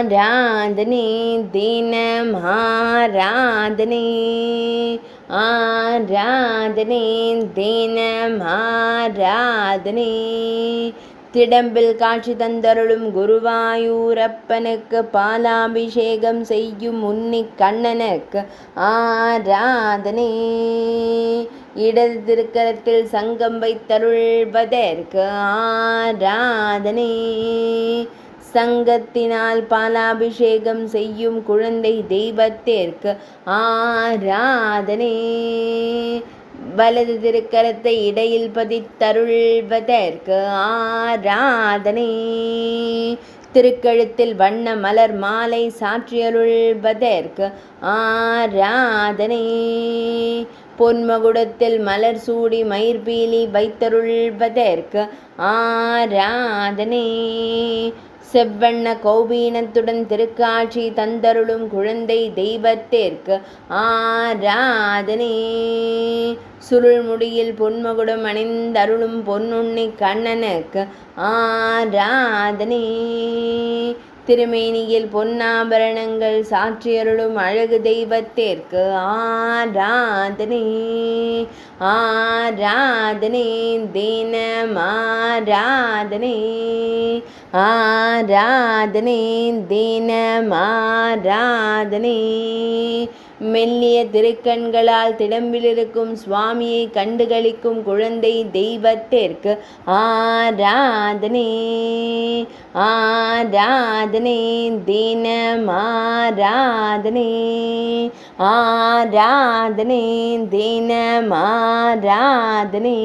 ஆராதனை தினம் ஆராதனை ஆராதனை தினம் ஆராதனை திடம்பில் காட்சி தந்தருளும் குருவாயூரப்பனுக்கு பாலாபிஷேகம் செய்யும் உன்னிக் கண்ணனுக்கு ஆராதனை இடது திருக்கரத்தில் சங்கம் வைத்தருள்வதற்கு ஆராதனை சங்கத்தினால் பாலாபிஷேகம் செய்யும் குழந்தை தெய்வத்திற்கு ஆராதனை வலது திருக்கரத்தை இடையில் பதித்தருள்வதற்கு ஆராதனை திருக்கழுத்தில் வண்ண மலர் மாலை சாற்றியருள்வதற்கு ஆராதனை பொன்மகுடத்தில் மலர் சூடி மயிர்பீலி வைத்தருள்வதற்கு ஆராதனை செவ்வண்ண கௌபீனத்துடன் திருக்காட்சி தந்தருளும் குழந்தை தெய்வத்திற்கு ஆராதனை சுருள்முடியில் பொன்மகுடம் அணிந்தருளும் பொன்னுண்ணி கண்ணனுக்கு ஆராதனை திருமேனியில் பொன்னாபரணங்கள் சாற்றியருளும் அழகு தெய்வத்திற்கு ஆராதனை ஆராதனை தினம் ஆராதனை ஆராதனை தினம் ஆராதனை மெல்லிய திருக்கண்களால் திடம்பிலிருக்கும் சுவாமியை கண்டுகளிக்கும் குழந்தை தெய்வத்திற்கு ஆராதனை ஆராதனை தினம் ஆராதனை ஆராதனை தினம் ஆராதனை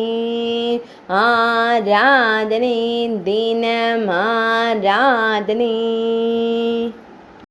ஆராதனை தினம் ஆராதனை